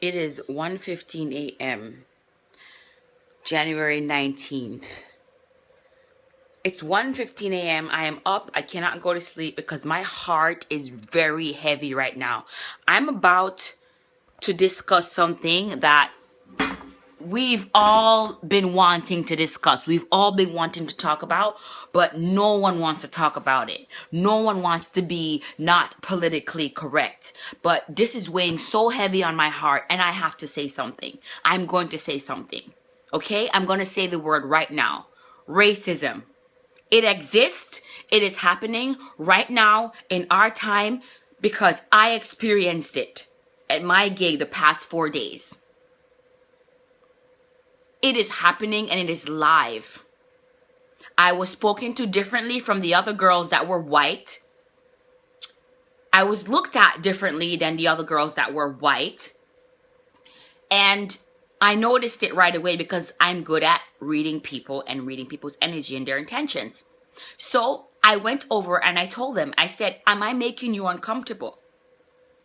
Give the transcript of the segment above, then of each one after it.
It is 1:15 a.m., January 19th. It's 1:15 a.m. I am up. I cannot go to sleep because my heart is very heavy right now. I'm about to discuss something that we've all been wanting to discuss. We've all been wanting to talk about, but no one wants to talk about it. No one wants to be not politically correct. But this is weighing so heavy on my heart, and I have to say something. I'm going to say something. Okay? I'm going to say the word right now. Racism. It exists. It is happening right now in our time because I experienced it at my gig the past 4 days. It is happening and it is live. I was spoken to differently from the other girls that were white. I was looked at differently than the other girls that were white. And I noticed it right away because I'm good at reading people and reading people's energy and their intentions. So I went over and I told them, I said, am I making you uncomfortable?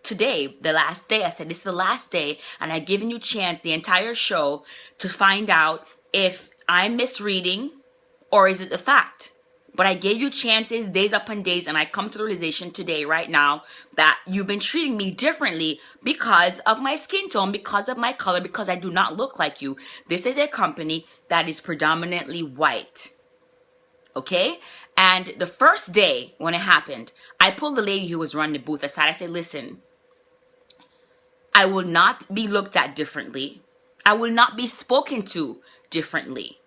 Today, the last day, I said, this is the last day, and I've given you a chance the entire show to find out if I'm misreading or is it the fact. But I gave you chances days upon days, and I come to the realization today, right now, that you've been treating me differently because of my skin tone, because of my color, because I do not look like you. This is a company that is predominantly white. Okay? And the first day when it happened, I pulled the lady who was running the booth aside. I said, listen, I will not be looked at differently. I will not be spoken to differently.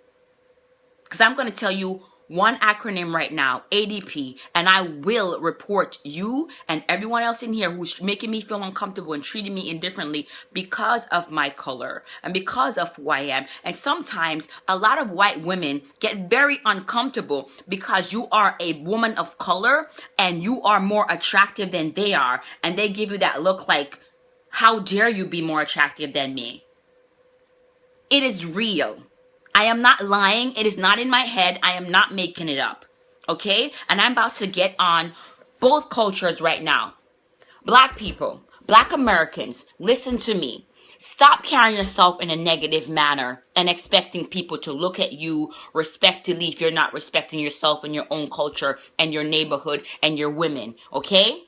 Because I'm going to tell you one acronym right now, ADP, and I will report you and everyone else in here who's making me feel uncomfortable and treating me indifferently because of my color and because of who I am. And sometimes a lot of white women get very uncomfortable because you are a woman of color and you are more attractive than they are. And they give you that look like, how dare you be more attractive than me? It is real. I am not lying. It is not in my head. I am not making it up. Okay? And I'm about to get on both cultures right now. Black people, Black Americans, listen to me. Stop carrying yourself in a negative manner and expecting people to look at you respectfully if you're not respecting yourself and your own culture and your neighborhood and your women. Okay?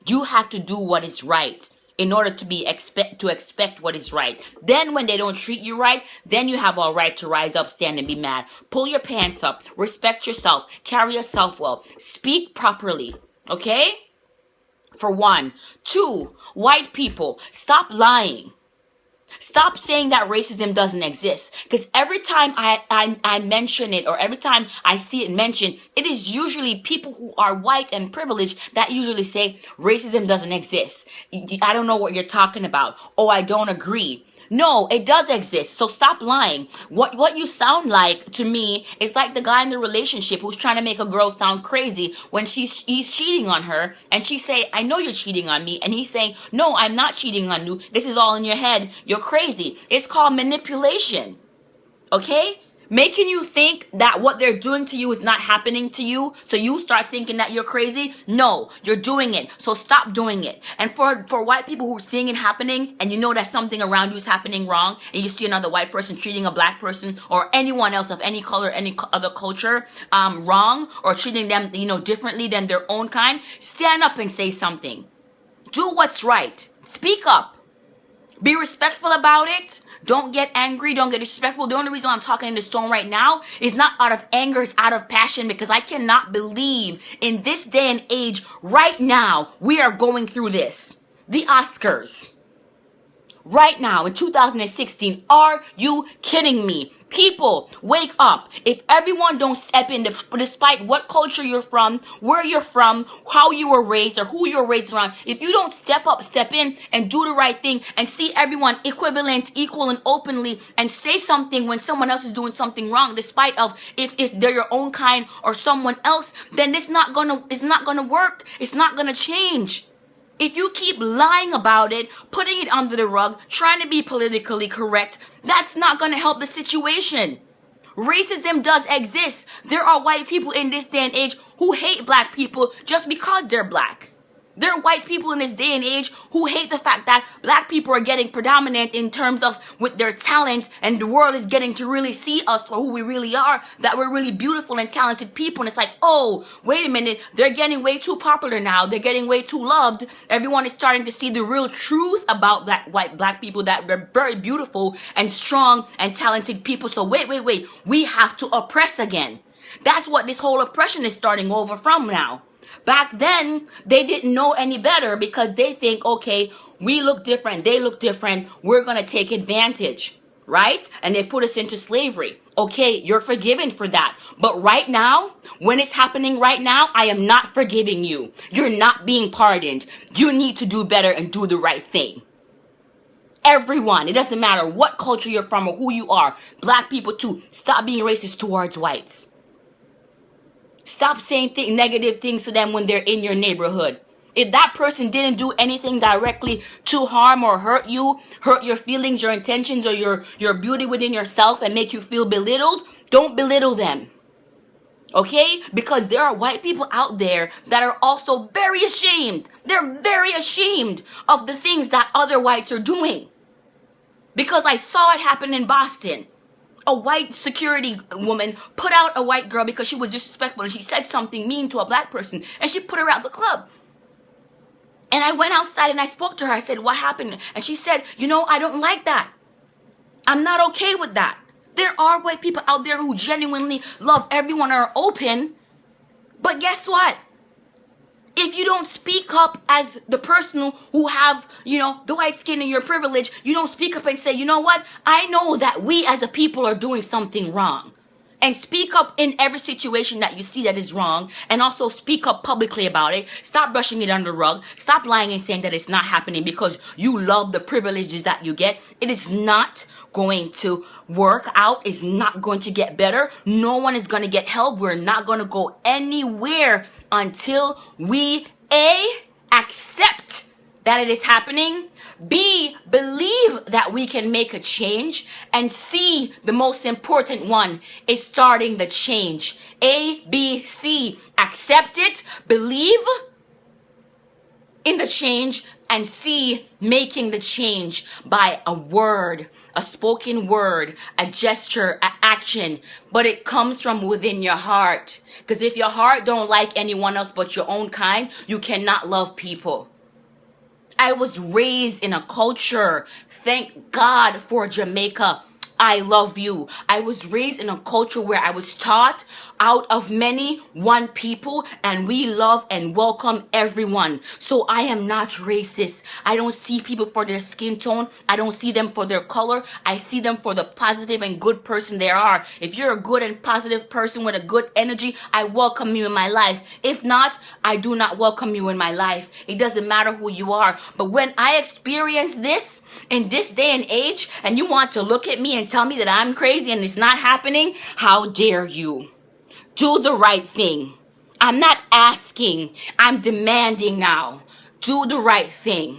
You have to do what is right in order to expect what is right. Then when they don't treat you right, then you have all right to rise up, stand and be mad. Pull your pants up, respect yourself, carry yourself well, speak properly, okay? For one. Two, white people, stop lying. Stop saying that racism doesn't exist. Because every time I mention it or every time I see it mentioned, it is usually people who are white and privileged that usually say racism doesn't exist. I don't know what you're talking about. Oh, I don't agree. No, it does exist. So stop lying. What you sound like to me is like the guy in the relationship who's trying to make a girl sound crazy when he's cheating on her, and she say, I know you're cheating on me, and he's saying, no, I'm not cheating on you. This is all in your head. You're crazy. It's called manipulation. Okay? Making you think that what they're doing to you is not happening to you, so you start thinking that you're crazy. No, you're doing it, so stop doing it. And for white people who are seeing it happening, and you know that something around you is happening wrong, and you see another white person treating a black person or anyone else of any color, any other culture, wrong, or treating them, differently than their own kind, stand up and say something. Do what's right. Speak up. Be respectful about it. Don't get angry. Don't get disrespectful. The only reason I'm talking in this tone right now is not out of anger. It's out of passion, because I cannot believe in this day and age right now we are going through this. The Oscars. Right now in 2016. Are you kidding me? People, wake up. If everyone don't step in, despite what culture you're from, where you're from, how you were raised, or who you were raised around, if you don't step up, step in, and do the right thing, and see everyone equivalent, equal, and openly, and say something when someone else is doing something wrong, despite of if they're your own kind or someone else, then it's not gonna work. It's not gonna change. If you keep lying about it, putting it under the rug, trying to be politically correct, that's not going to help the situation. Racism does exist. There are white people in this day and age who hate black people just because they're black. There are white people in this day and age who hate the fact that black people are getting predominant in terms of with their talents, and the world is getting to really see us for who we really are, that we're really beautiful and talented people. And it's like, oh, wait a minute, they're getting way too popular now. They're getting way too loved. Everyone is starting to see the real truth about black people, that we're very beautiful and strong and talented people. So wait, we have to oppress again. That's what this whole oppression is starting over from now. Back then, they didn't know any better because they think, okay, we look different, they look different, we're going to take advantage, right? And they put us into slavery. Okay, you're forgiven for that. But right now, when it's happening right now, I am not forgiving you. You're not being pardoned. You need to do better and do the right thing. Everyone, it doesn't matter what culture you're from or who you are, black people too, stop being racist towards whites. Stop saying negative things to them when they're in your neighborhood. If that person didn't do anything directly to harm or hurt you, hurt your feelings, your intentions, or your beauty within yourself and make you feel belittled, don't belittle them. Okay? Because there are white people out there that are also very ashamed. They're very ashamed of the things that other whites are doing. Because I saw it happen in Boston. A white security woman put out a white girl because she was disrespectful and she said something mean to a black person, and she put her out the club. And I went outside and I spoke to her. I said, what happened? And she said, I don't like that. I'm not okay with that. There are white people out there who genuinely love everyone, are open. But guess what? If you don't speak up as the person who have, the white skin and your privilege, you don't speak up and say, you know what? I know that we as a people are doing something wrong. And speak up in every situation that you see that is wrong. And also speak up publicly about it. Stop brushing it under the rug. Stop lying and saying that it's not happening because you love the privileges that you get. It is not going to work out. It's not going to get better. No one is going to get help. We're not going to go anywhere until we A, accept that it is happening, B, believe that we can make a change, and C, the most important one, is starting the change. A, B, C, accept it, believe in the change, and C, making the change by a word, a spoken word, a gesture, an action. But it comes from within your heart. Because if your heart don't like anyone else but your own kind, you cannot love people. I was raised in a culture, thank God for Jamaica, I love you. I was raised in a culture where I was taught out of many, one people, and we love and welcome everyone. So I am not racist. I don't see people for their skin tone. I don't see them for their color. I see them for the positive and good person they are. If you're a good and positive person with a good energy, I welcome you in my life. If not, I do not welcome you in my life. It doesn't matter who you are. But when I experience this in this day and age, and you want to look at me and tell me that I'm crazy and it's not happening, how dare you? Do the right thing. I'm not asking. I'm demanding now. Do the right thing.